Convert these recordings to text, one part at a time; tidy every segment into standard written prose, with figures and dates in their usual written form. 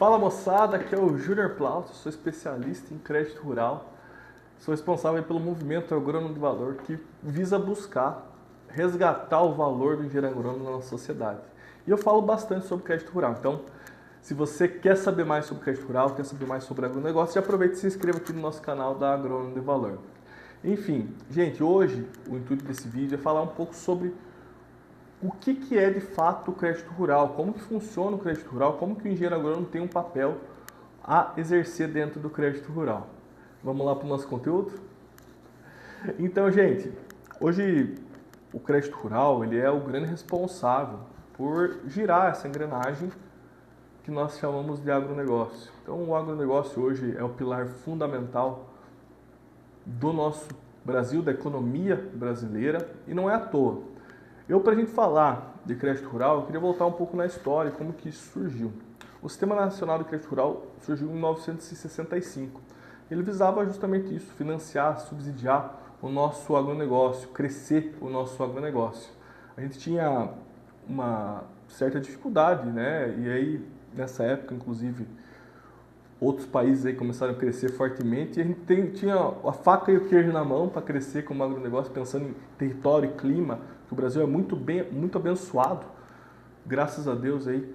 Fala moçada, aqui é o Júnior Plauto, sou especialista em crédito rural, sou responsável pelo movimento Agrônomo de Valor que visa buscar resgatar o valor do engenheiro agrônomo na nossa sociedade. E eu falo bastante sobre crédito rural, então se você quer saber mais sobre crédito rural, quer saber mais sobre agronegócio, já aproveita e se inscreva aqui no nosso canal da Agrônomo de Valor. Enfim, gente, hoje o intuito desse vídeo é falar um pouco sobre o que é de fato o crédito rural, como que funciona o crédito rural, como que o engenheiro agrônomo tem um papel a exercer dentro do crédito rural. Vamos lá para o nosso conteúdo? Então, gente, hoje o crédito rural ele é o grande responsável por girar essa engrenagem que nós chamamos de agronegócio. Então, o agronegócio hoje é o pilar fundamental do nosso Brasil, da economia brasileira, e não é à toa. Para a gente falar de crédito rural, eu queria voltar um pouco na história, como que isso surgiu. O Sistema Nacional de Crédito Rural surgiu em 1965. Ele visava justamente isso, financiar, subsidiar o nosso agronegócio, crescer o nosso agronegócio. A gente tinha uma certa dificuldade, né? E aí, nessa época, inclusive, outros países aí começaram a crescer fortemente e a gente tinha a faca e o queijo na mão para crescer como agronegócio, pensando em território e clima, que o Brasil é muito abençoado, graças a Deus aí,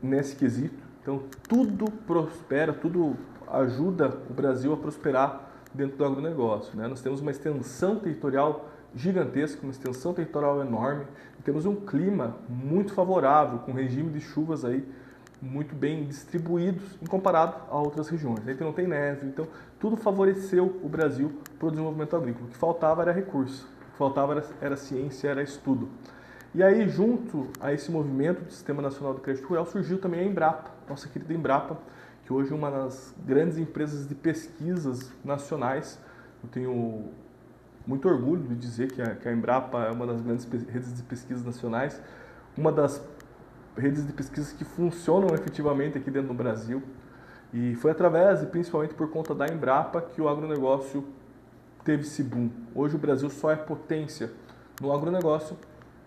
nesse quesito. Então, tudo prospera, tudo ajuda o Brasil a prosperar dentro do agronegócio, né? Nós temos uma extensão territorial gigantesca, uma extensão territorial enorme, e temos um clima muito favorável, com regime de chuvas aí muito bem distribuídos em comparado a outras regiões. A gente não tem neve, então tudo favoreceu o Brasil para o desenvolvimento agrícola. O que faltava era recurso, o que faltava era ciência, era estudo. E aí, junto a esse movimento do Sistema Nacional de Crédito Rural, surgiu também a Embrapa, nossa querida Embrapa, que hoje é uma das grandes empresas de pesquisas nacionais. Eu tenho muito orgulho de dizer que a Embrapa é uma das grandes redes de pesquisas nacionais, uma das redes de pesquisas que funcionam efetivamente aqui dentro do Brasil. E foi através, e principalmente por conta da Embrapa, que o agronegócio teve esse boom. Hoje o Brasil só é potência no agronegócio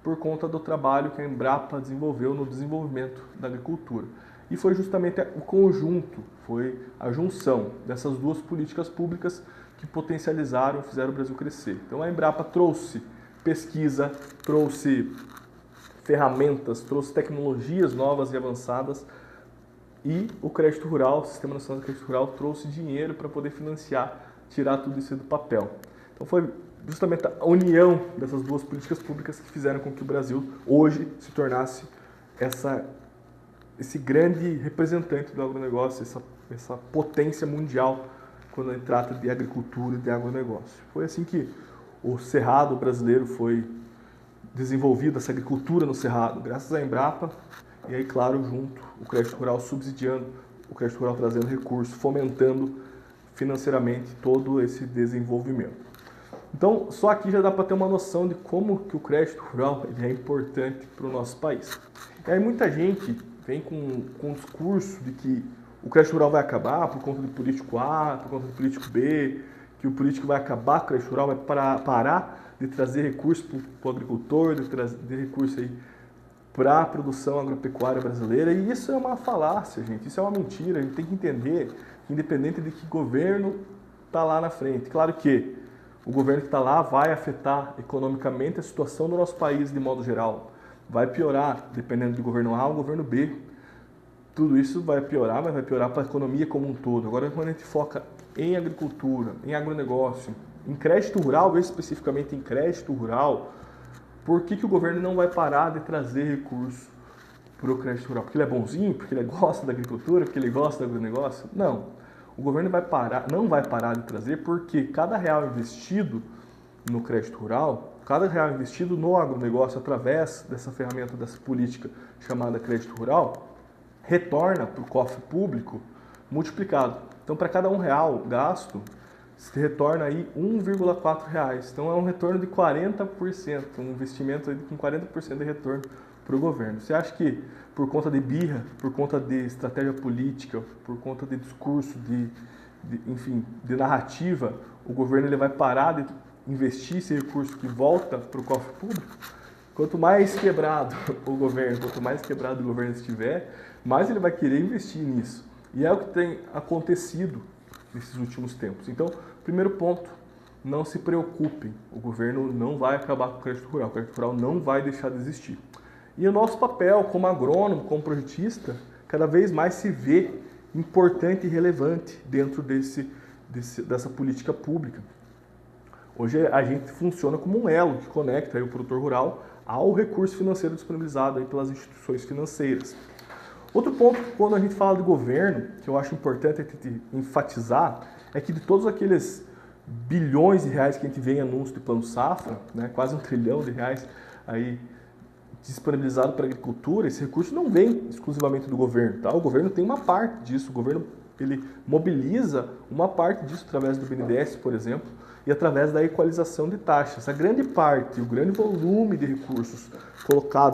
por conta do trabalho que a Embrapa desenvolveu no desenvolvimento da agricultura. E foi justamente o conjunto, foi a junção dessas duas políticas públicas que potencializaram e fizeram o Brasil crescer. Então a Embrapa trouxe pesquisa, trouxe ferramentas, trouxe tecnologias novas e avançadas, e o crédito rural, o Sistema Nacional de Crédito Rural, trouxe dinheiro para poder financiar, tirar tudo isso do papel. Então foi justamente a união dessas duas políticas públicas que fizeram com que o Brasil hoje se tornasse esse grande representante do agronegócio, essa potência mundial quando se trata de agricultura e de agronegócio. Foi assim que o Cerrado brasileiro foi desenvolvida, essa agricultura no Cerrado, graças à Embrapa, e aí, claro, junto o crédito rural subsidiando, o crédito rural trazendo recursos, fomentando financeiramente todo esse desenvolvimento. Então, só aqui já dá para ter uma noção de como que o crédito rural ele é importante para o nosso país. E aí muita gente vem com um discurso de que o crédito rural vai acabar por conta do político A, por conta do político B, que o político vai acabar com o crédito rural, vai parar de trazer recursos para o agricultor, de trazer recursos aí para a produção agropecuária brasileira. E isso é uma falácia, gente, isso é uma mentira. A gente tem que entender que, independente de que governo está lá na frente, claro que o governo que está lá vai afetar economicamente a situação do nosso país de modo geral. Vai piorar, dependendo do governo A ou governo B. Tudo isso vai piorar, mas vai piorar para a economia como um todo. Agora, quando a gente foca em agricultura, em agronegócio, em crédito rural, especificamente em crédito rural, por que o governo não vai parar de trazer recursos para o crédito rural? Porque ele é bonzinho? Porque ele gosta da agricultura? Porque ele gosta do agronegócio? Não. O governo não vai parar de trazer porque cada real investido no crédito rural, cada real investido no agronegócio através dessa ferramenta, dessa política chamada crédito rural, retorna para o cofre público multiplicado. Então, para cada R$1 gasto, se retorna aí R$1,4. Então é um retorno de 40%, um investimento com 40% de retorno para o governo. Você acha que por conta de birra, por conta de estratégia política, por conta de discurso, enfim, de narrativa, o governo ele vai parar de investir esse recurso que volta para o cofre público? Quanto mais quebrado o governo estiver, mais ele vai querer investir nisso. E é o que tem acontecido nesses últimos tempos. Então, primeiro ponto, não se preocupem, o governo não vai acabar com o crédito rural não vai deixar de existir. E o nosso papel como agrônomo, como projetista, cada vez mais se vê importante e relevante dentro dessa política pública. Hoje a gente funciona como um elo que conecta aí o produtor rural ao recurso financeiro disponibilizado aí pelas instituições financeiras. Outro ponto, quando a gente fala de governo, que eu acho importante a gente enfatizar, é que de todos aqueles bilhões de reais que a gente vê em anúncio de Plano Safra, né, quase R$1 trilhão aí disponibilizado para a agricultura, esse recurso não vem exclusivamente do governo, tá? O governo tem uma parte disso, o governo ele mobiliza uma parte disso através do BNDES, por exemplo, e através da equalização de taxas. A grande parte, o grande volume de recursos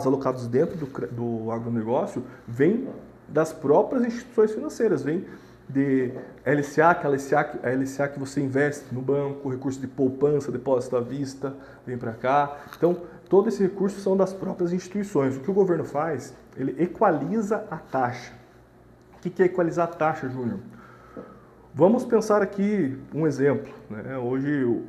alocados dentro do agronegócio, vem das próprias instituições financeiras, vem de LCA, a LCA que você investe no banco, recurso de poupança, depósito à vista, vem para cá. Então, todo esse recurso são das próprias instituições. O que o governo faz? Ele equaliza a taxa. O que é equalizar a taxa, Júnior? Vamos pensar aqui um exemplo, né? Hoje,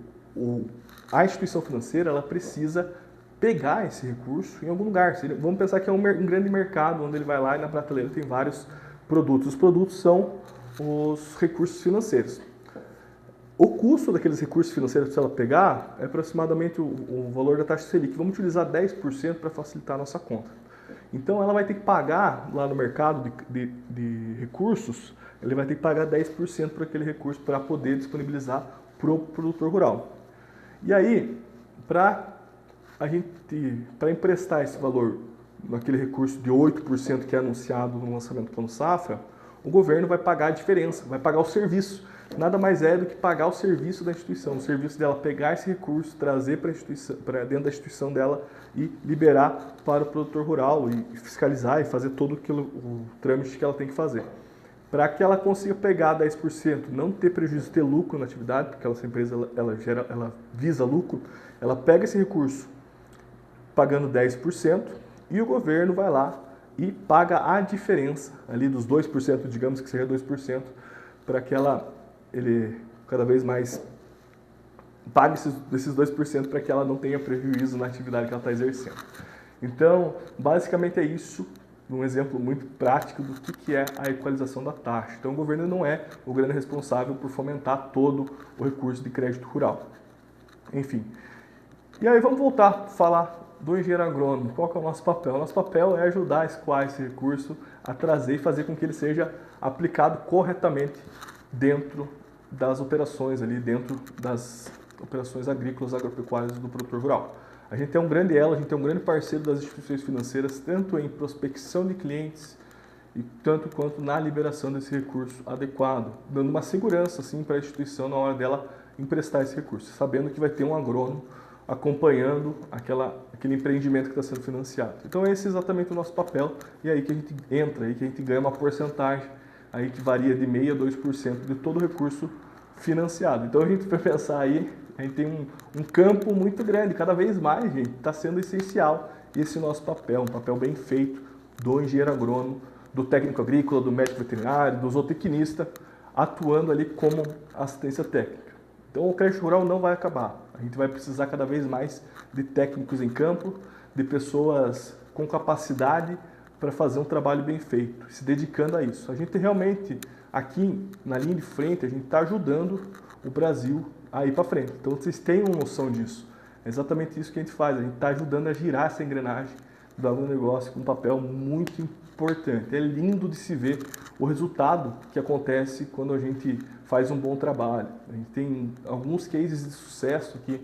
a instituição financeira ela precisa pegar esse recurso em algum lugar. Vamos pensar que é um grande mercado, onde ele vai lá e na prateleira tem vários produtos. Os produtos são os recursos financeiros. O custo daqueles recursos financeiros que ela pegar é aproximadamente o valor da taxa Selic. Vamos utilizar 10% para facilitar a nossa conta. Então, ela vai ter que pagar lá no mercado de recursos, ele vai ter que pagar 10% por aquele recurso para poder disponibilizar para o produtor rural. E aí, para emprestar esse valor naquele recurso de 8% que é anunciado no lançamento do Plano Safra, o governo vai pagar a diferença, vai pagar o serviço. Nada mais é do que pagar o serviço da instituição, o serviço dela pegar esse recurso, trazer para dentro da instituição dela e liberar para o produtor rural e fiscalizar e fazer todo o trâmite que ela tem que fazer. Para que ela consiga pegar 10%, não ter prejuízo, ter lucro na atividade, porque essa empresa ela visa lucro, ela pega esse recurso pagando 10% e o governo vai lá e paga a diferença ali dos 2%, digamos que seja 2%, para que ele cada vez mais pague esses 2% para que ela não tenha prejuízo na atividade que ela está exercendo. Então, basicamente é isso, um exemplo muito prático do que é a equalização da taxa. Então, o governo não é o grande responsável por fomentar todo o recurso de crédito rural. Enfim. E aí, vamos voltar a falar do engenheiro agrônomo. Qual que é o nosso papel? O nosso papel é ajudar a escoar esse recurso, a trazer e fazer com que ele seja aplicado corretamente dentro das operações ali, dentro das operações agrícolas, agropecuárias do produtor rural. A gente é um grande elo, a gente é um grande parceiro das instituições financeiras, tanto em prospecção de clientes e tanto quanto na liberação desse recurso adequado, dando uma segurança assim para a instituição na hora dela emprestar esse recurso, sabendo que vai ter um agrônomo acompanhando aquele empreendimento que está sendo financiado. Então esse é exatamente o nosso papel e é aí que a gente entra, aí que a gente ganha uma porcentagem aí que varia de 0,5% a 2% de todo o recurso financiado. Então a gente vai pensar aí, a gente tem um campo muito grande, cada vez mais, gente, está sendo essencial esse nosso papel, um papel bem feito do engenheiro agrônomo, do técnico agrícola, do médico veterinário, do zootecnista, atuando ali como assistência técnica. Então o crédito rural não vai acabar, a gente vai precisar cada vez mais de técnicos em campo, de pessoas com capacidade para fazer um trabalho bem feito, se dedicando a isso. A gente realmente, aqui na linha de frente, a gente está ajudando o Brasil a ir para frente. Então vocês têm uma noção disso. É exatamente isso que a gente faz, a gente está ajudando a girar essa engrenagem do agronegócio com um papel muito importante. É lindo de se ver o resultado que acontece quando a gente faz um bom trabalho. A gente tem alguns cases de sucesso aqui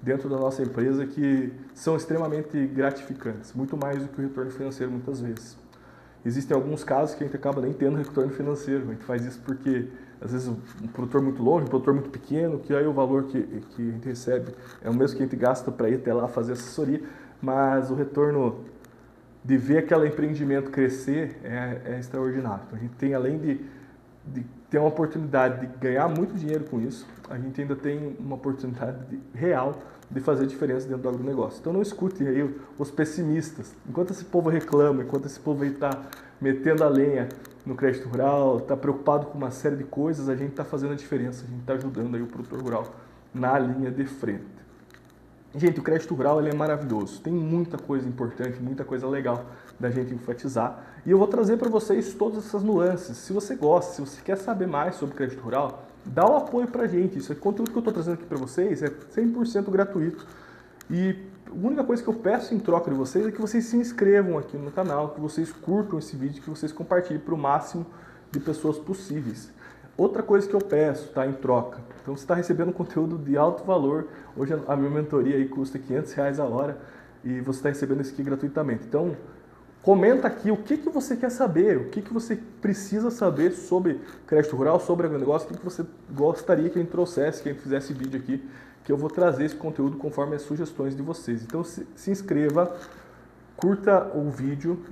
dentro da nossa empresa que são extremamente gratificantes, muito mais do que o retorno financeiro muitas vezes. Existem alguns casos que a gente acaba nem tendo retorno financeiro, a gente faz isso porque às vezes um produtor muito longe, um produtor muito pequeno, que aí o valor que a gente recebe é o mesmo que a gente gasta para ir até lá fazer assessoria, mas o retorno de ver aquele empreendimento crescer é extraordinário. Então, a gente tem, além de de ter uma oportunidade de ganhar muito dinheiro com isso, a gente ainda tem uma oportunidade real de fazer diferença dentro do agronegócio. Então não escutem aí os pessimistas. Enquanto esse povo reclama, enquanto esse povo aí está metendo a lenha no crédito rural, está preocupado com uma série de coisas, a gente está fazendo a diferença, a gente está ajudando aí o produtor rural na linha de frente. Gente, o crédito rural ele é maravilhoso, tem muita coisa importante, muita coisa legal da gente enfatizar e eu vou trazer para vocês todas essas nuances. Se você gosta, se você quer saber mais sobre crédito rural, dá um apoio para a gente. Isso é conteúdo que eu estou trazendo aqui para vocês, é 100% gratuito e a única coisa que eu peço em troca de vocês é que vocês se inscrevam aqui no canal, que vocês curtam esse vídeo, que vocês compartilhem para o máximo de pessoas possíveis. Outra coisa que eu peço, tá, em troca, então você está recebendo conteúdo de alto valor, hoje a minha mentoria aí custa R$500 a hora e você está recebendo isso aqui gratuitamente. Então, comenta aqui o que você quer saber, o que você precisa saber sobre crédito rural, sobre agronegócio, o que você gostaria que a gente trouxesse, que a gente fizesse vídeo aqui, que eu vou trazer esse conteúdo conforme as sugestões de vocês. Então, se inscreva, curta o vídeo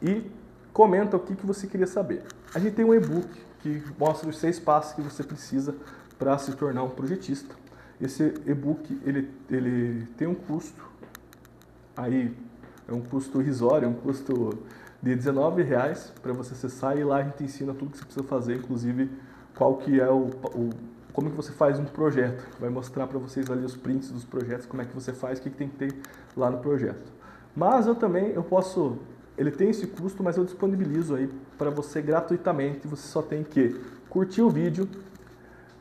e comenta o que você queria saber. A gente tem um e-book que mostra os 6 passos que você precisa para se tornar um projetista. Esse e-book ele tem um custo, aí é um custo irrisório, é um custo de R$19 para você acessar e lá a gente ensina tudo que você precisa fazer, inclusive qual que é como que você faz um projeto. Vai mostrar para vocês ali os prints dos projetos, como é que você faz, o que tem que ter lá no projeto. Mas ele tem esse custo, mas eu disponibilizo aí para você gratuitamente. Você só tem que curtir o vídeo,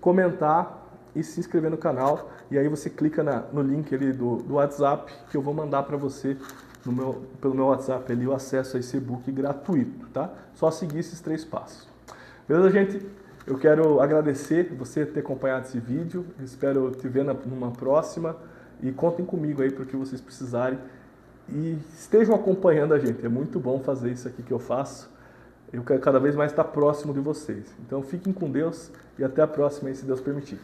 comentar e se inscrever no canal. E aí você clica no link ali do WhatsApp que eu vou mandar para você pelo meu WhatsApp ali o acesso a esse e-book gratuito, tá? Só seguir esses 3 passos. Beleza, gente? Eu quero agradecer você ter acompanhado esse vídeo. Espero te ver numa próxima e contem comigo aí para o que vocês precisarem. E estejam acompanhando a gente, é muito bom fazer isso aqui que eu faço. Eu quero cada vez mais estar próximo de vocês. Então fiquem com Deus e até a próxima aí, se Deus permitir.